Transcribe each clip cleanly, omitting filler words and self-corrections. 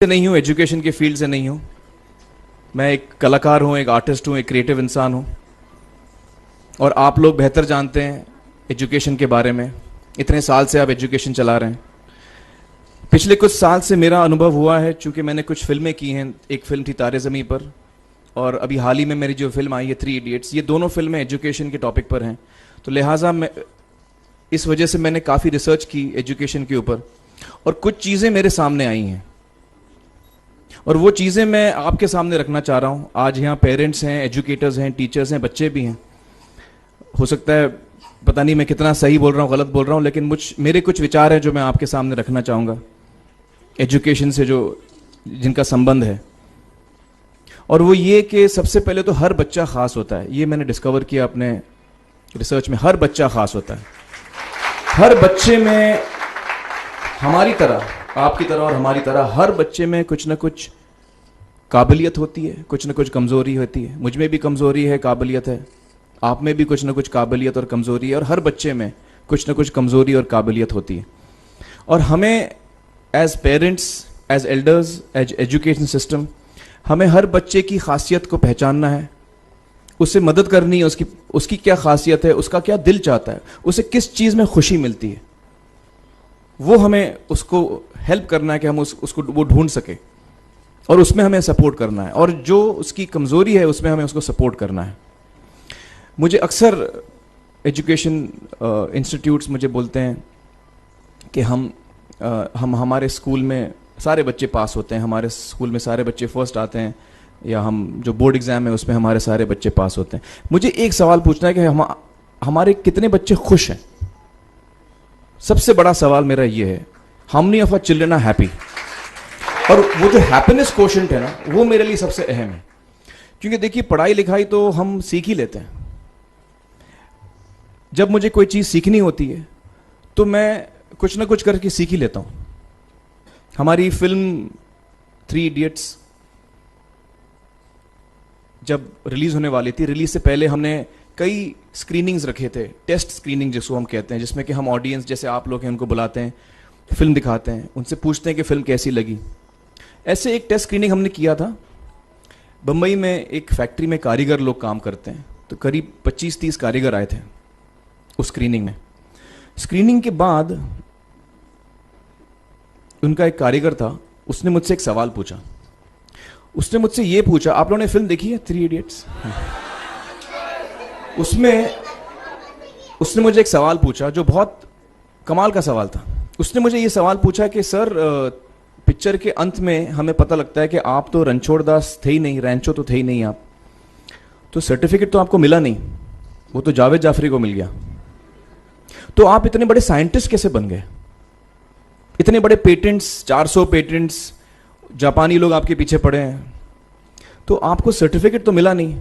नहीं हूँ, एजुकेशन के फील्ड से नहीं हूँ। मैं एक कलाकार हूँ, एक आर्टिस्ट हूँ, एक क्रिएटिव इंसान हूँ। और आप लोग बेहतर जानते हैं एजुकेशन के बारे में। इतने साल से आप एजुकेशन चला रहे हैं। पिछले कुछ साल से मेरा अनुभव हुआ है, चूंकि मैंने कुछ फिल्में की हैं। एक फिल्म थी तारे ज़मीं पर, और अभी हाल ही में मेरी जो फिल्म आई है 3 इडियट्स, ये दोनों फिल्में एजुकेशन के टॉपिक पर हैं। तो लिहाजा मैं इस वजह से मैंने काफ़ी रिसर्च की एजुकेशन के ऊपर, और कुछ चीज़ें मेरे सामने आई हैं, और वो चीज़ें मैं आपके सामने रखना चाह रहा हूँ। आज यहाँ पेरेंट्स हैं, एजुकेटर्स हैं, टीचर्स हैं, बच्चे भी हैं। हो सकता है पता नहीं मैं कितना सही बोल रहा हूँ, गलत बोल रहा हूँ, लेकिन मेरे कुछ विचार हैं जो मैं आपके सामने रखना चाहूँगा एजुकेशन से जो जिनका संबंध है। और वो ये कि सबसे पहले तो हर बच्चा ख़ास होता है। ये मैंने डिस्कवर किया अपने रिसर्च में। हर बच्चा ख़ास होता है। हर बच्चे में, हमारी तरह, आपकी तरह और हमारी तरह, हर बच्चे में कुछ ना कुछ काबिलियत होती है, कुछ ना कुछ कमज़ोरी होती है। मुझ में भी कमज़ोरी है, काबिलियत है। आप में भी कुछ ना कुछ काबिलियत और कमज़ोरी है, और हर बच्चे में कुछ ना कुछ कमज़ोरी और काबिलियत होती है। और हमें as parents, as elders, as education system, हमें हर बच्चे की खासियत को पहचानना है, उसे मदद करनी है। उसकी क्या खासियत है, उसका क्या दिल चाहता है, उसे किस चीज़ में खुशी मिलती है, वो हमें उसको हेल्प करना है कि हम उसको वो ढूंढ सके, और उसमें हमें सपोर्ट करना है। और जो उसकी कमज़ोरी है उसमें हमें उसको सपोर्ट करना है। मुझे अक्सर एजुकेशन इंस्टीट्यूट्स मुझे बोलते हैं कि हम हमारे स्कूल में सारे बच्चे पास होते हैं, हमारे स्कूल में सारे बच्चे फर्स्ट आते हैं, या हम जो बोर्ड एग्ज़ाम है उसमें हमारे सारे बच्चे पास होते हैं। मुझे एक सवाल पूछना है कि हमारे कितने बच्चे खुश हैं? सबसे बड़ा सवाल मेरा ये है, how many of our children are happy? और वो जो हैप्पीनेस क्वोशेंट है ना, वो मेरे लिए सबसे अहम है। क्योंकि देखिए, पढ़ाई लिखाई तो हम सीख ही लेते हैं। जब मुझे कोई चीज़ सीखनी होती है तो मैं कुछ ना कुछ करके सीख ही लेता हूँ। हमारी फिल्म 3 इडियट्स जब रिलीज होने वाली थी, रिलीज से पहले हमने कई स्क्रीनिंग्स रखे थे, टेस्ट स्क्रीनिंग जिसको हम कहते हैं, जिसमें कि हम ऑडियंस, जैसे आप लोग हैं, उनको बुलाते हैं, फिल्म दिखाते हैं, उनसे पूछते हैं कि फिल्म कैसी लगी। ऐसे एक टेस्ट स्क्रीनिंग हमने किया था। बम्बई में एक फैक्ट्री में कारीगर लोग काम करते हैं, तो करीब 25-30 कारीगर आए थे उस स्क्रीनिंग में। स्क्रीनिंग के बाद उनका एक कारीगर था, उसने मुझसे एक सवाल पूछा। उसने मुझसे ये पूछा, आप लोगों ने फिल्म देखी है 3 इडियट्स? उसमें उसने मुझे एक सवाल पूछा जो बहुत कमाल का सवाल था। उसने मुझे ये सवाल पूछा कि सर, पिक्चर के अंत में हमें पता लगता है कि आप तो रणछोड़ दास थे ही नहीं, रैंचो तो थे ही नहीं आप, तो सर्टिफिकेट तो आपको मिला नहीं, वो तो जावेद जाफरी को मिल गया। तो आप इतने बड़े साइंटिस्ट कैसे बन गए? इतने बड़े पेटेंट्स, 400 पेटेंट्स, जापानी लोग आपके पीछे पड़े हैं, तो आपको सर्टिफिकेट तो मिला नहीं,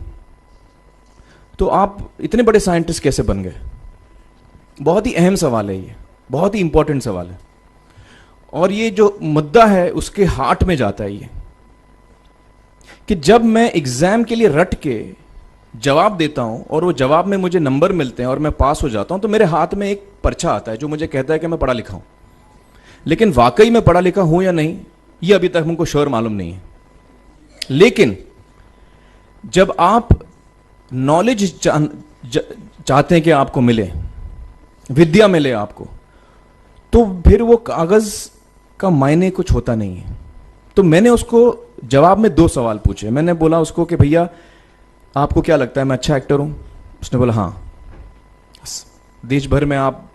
तो आप इतने बड़े साइंटिस्ट कैसे बन गए? बहुत ही अहम सवाल है ये, बहुत ही इंपॉर्टेंट सवाल है। और ये जो मुद्दा है उसके हार्ट में जाता है ये, कि जब मैं एग्जाम के लिए रट के जवाब देता हूं और वो जवाब में मुझे नंबर मिलते हैं और मैं पास हो जाता हूं, तो मेरे हाथ में एक पर्चा आता है जो मुझे कहता है कि मैं पढ़ा लिखा हूं। लेकिन वाकई मैं पढ़ा लिखा हूं या नहीं, ये अभी तक हमको श्योर मालूम नहीं है। लेकिन जब आप नॉलेज चाहते हैं कि आपको मिले, विद्या मिले आपको, तो फिर वो कागज का मायने कुछ होता नहीं है। तो मैंने उसको जवाब में 2 सवाल पूछे। मैंने बोला उसको कि भैया, आपको क्या लगता है मैं अच्छा एक्टर हूं? उसने बोला हाँ, देश भर में आप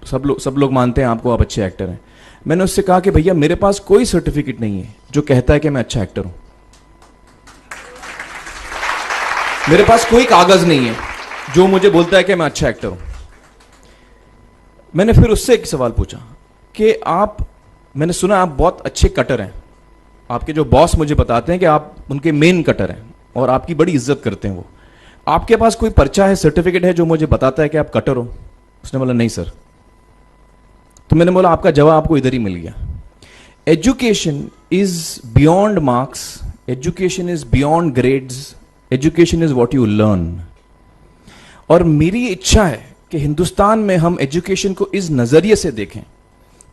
सब लोग मानते हैं आपको, आप अच्छे एक्टर हैं। मैंने उससे कहा कि भैया, मेरे पास कोई सर्टिफिकेट नहीं है जो कहता है कि मैं अच्छा एक्टर हूं। मेरे पास कोई कागज नहीं है जो मुझे बोलता है कि मैं अच्छा एक्टर हूं। मैंने फिर उससे एक सवाल पूछा कि मैंने सुना आप बहुत अच्छे कटर हैं, आपके जो बॉस मुझे बताते हैं कि आप उनके मेन कटर हैं और आपकी बड़ी इज्जत करते हैं वो। आपके पास कोई पर्चा है, सर्टिफिकेट है जो मुझे बताता है कि आप कटर हो? उसने बोला नहीं सर। तो मैंने बोला आपका जवाब आपको इधर ही मिल गया। Education is beyond marks, education is beyond grades, education is what you learn. और मेरी इच्छा है कि हिंदुस्तान में हम एजुकेशन को इस नजरिए से देखें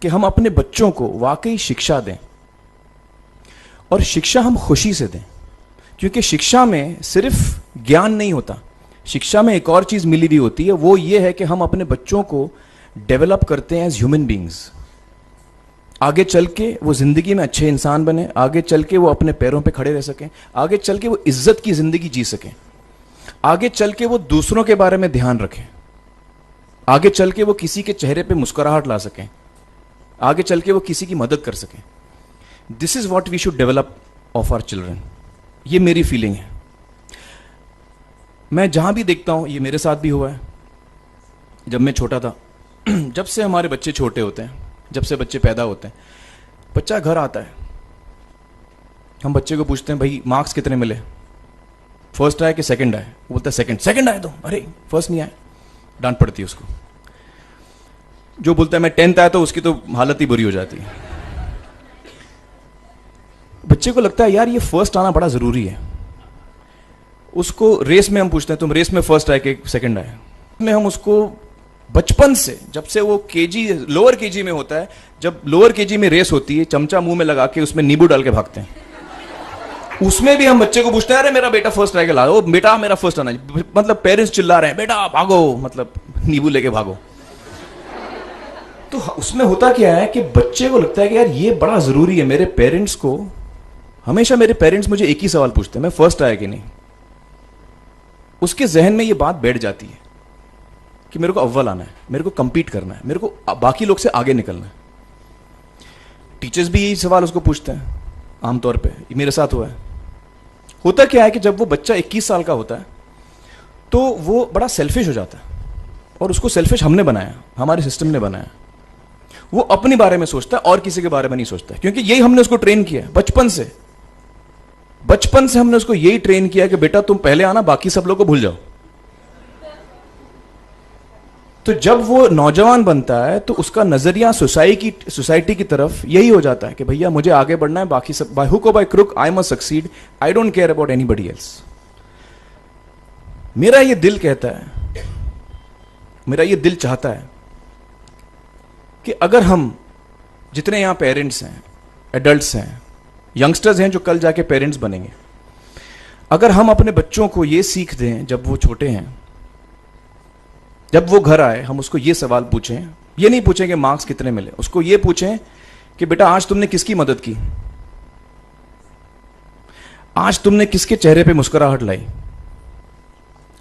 कि हम अपने बच्चों को वाकई शिक्षा दें। और शिक्षा हम खुशी से दें, क्योंकि शिक्षा में सिर्फ ज्ञान नहीं होता, शिक्षा में एक और चीज मिली हुई होती है, वो ये है कि हम अपने बच्चों को डेवलप करते हैं एज ह्यूमन बींग्स। आगे चल के वो जिंदगी में अच्छे इंसान बने, आगे चल के वो अपने पैरों पे खड़े रह सकें, आगे चल के वो इज्जत की जिंदगी जी सकें, आगे चल के वो दूसरों के बारे में ध्यान रखें, आगे चल के वो किसी के चेहरे पे मुस्कुराहट ला सकें, आगे चल के वो किसी की मदद कर सकें। This is what we should develop of our children. ये मेरी फीलिंग है। मैं जहां भी देखता हूं, ये मेरे साथ भी हुआ है जब मैं छोटा था। जब से हमारे बच्चे छोटे होते हैं, जब से बच्चे पैदा होते हैं, बच्चा घर आता है, हम बच्चे को पूछते हैं भाई मार्क्स कितने मिले, फर्स्ट आए कि सेकंड आए? वो बोलता है सेकंड। सेकंड आए तो अरे फर्स्ट नहीं आए, डांट पड़ती है उसको। जो बोलता है मैं 10th आया तो उसकी तो हालत ही बुरी हो जाती है। बच्चे को लगता है यार ये फर्स्ट आना बड़ा जरूरी है। उसको रेस में हम पूछते हैं तुम रेस में फर्स्ट आए कि सेकंड आए? में हम उसको बचपन से, जब से वो केजी लोअर केजी में होता है, जब लोअर केजी में रेस होती है, चमचा मुंह में लगा के उसमें नींबू डाल के भागते हैं। उसमें भी हम बच्चे को पूछते हैं अरे मेरा बेटा फर्स्ट आएगा, ला ओ बेटा मेरा फर्स्ट आना, मतलब पेरेंट्स चिल्ला रहे हैं बेटा भागो, मतलब नींबू लेके भागो। तो उसमें होता क्या है कि बच्चे को लगता है कि यार ये बड़ा जरूरी है। मेरे पेरेंट्स को हमेशा, मेरे पेरेंट्स मुझे एक ही सवाल पूछते हैं, मैं फर्स्ट आया कि नहीं। उसके जहन में ये बात बैठ जाती है कि मेरे को अव्वल आना है, मेरे को कंपीट करना है, मेरे को बाकी लोग से आगे निकलना है। टीचर्स भी यही सवाल उसको पूछते हैं आमतौर पे, ये मेरे साथ हुआ है। होता क्या है कि जब वो बच्चा 21 साल का होता है तो वो बड़ा सेल्फिश हो जाता है, और उसको सेल्फिश हमने बनाया, हमारे सिस्टम ने बनाया। वो अपने बारे में सोचता है और किसी के बारे में नहीं सोचता है, क्योंकि यही हमने उसको ट्रेन किया है बचपन से। बचपन से हमने उसको यही ट्रेन किया कि बेटा तुम पहले आना, बाकी सब लोग को भूल जाओ। तो जब वो नौजवान बनता है तो उसका नजरिया सोसाइटी की तरफ यही हो जाता है कि भैया मुझे आगे बढ़ना है, बाकी सब बाय हुक और by crook I must succeed, I don't care about anybody else. मेरा ये दिल कहता है, मेरा ये दिल चाहता है कि अगर हम जितने यहां पेरेंट्स हैं, एडल्ट्स हैं, यंगस्टर्स हैं जो कल जाके पेरेंट्स बनेंगे, अगर हम अपने बच्चों को ये सीख दें जब वो छोटे हैं, जब वो घर आए हम उसको ये सवाल पूछें, ये नहीं पूछें कि मार्क्स कितने मिले, उसको ये पूछें कि बेटा आज तुमने किसकी मदद की, आज तुमने किसके चेहरे पे मुस्कुराहट लाई।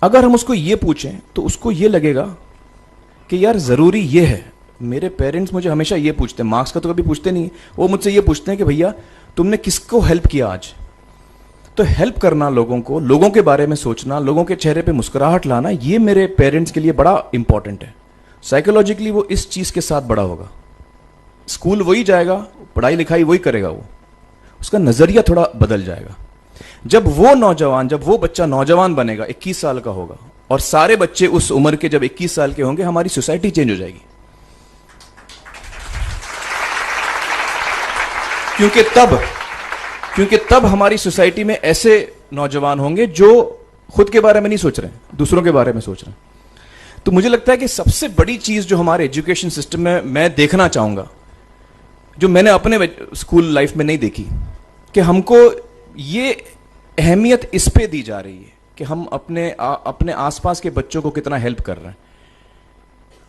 अगर हम उसको ये पूछें तो उसको ये लगेगा कि यार जरूरी ये है। मेरे पेरेंट्स मुझे हमेशा ये पूछते हैं, मार्क्स का तो कभी पूछते नहीं, वो मुझसे ये पूछते हैं कि भैया तुमने किसको हेल्प किया आज। तो हेल्प करना लोगों को, लोगों के बारे में सोचना, लोगों के चेहरे पे मुस्कुराहट लाना, ये मेरे पेरेंट्स के लिए बड़ा इंपॉर्टेंट है। साइकोलॉजिकली वो इस चीज के साथ बड़ा होगा, स्कूल वही जाएगा, पढ़ाई लिखाई वही करेगा, वो उसका नजरिया थोड़ा बदल जाएगा। जब वो बच्चा नौजवान बनेगा, 21 साल का होगा, और सारे बच्चे उस उम्र के जब 21 साल के होंगे, हमारी सोसाइटी चेंज हो जाएगी। क्योंकि तब हमारी सोसाइटी में ऐसे नौजवान होंगे जो खुद के बारे में नहीं सोच रहे, दूसरों के बारे में सोच रहे हैं। तो मुझे लगता है कि सबसे बड़ी चीज जो हमारे एजुकेशन सिस्टम में मैं देखना चाहूंगा, जो मैंने अपने स्कूल लाइफ में नहीं देखी, कि हमको ये अहमियत इस पे दी जा रही है कि हम अपने आसपास के बच्चों को कितना हेल्प कर रहे हैं।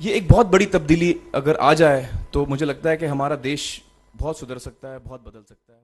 ये एक बहुत बड़ी तब्दीली अगर आ जाए तो मुझे लगता है कि हमारा देश बहुत सुधर सकता है, बहुत बदल सकता है।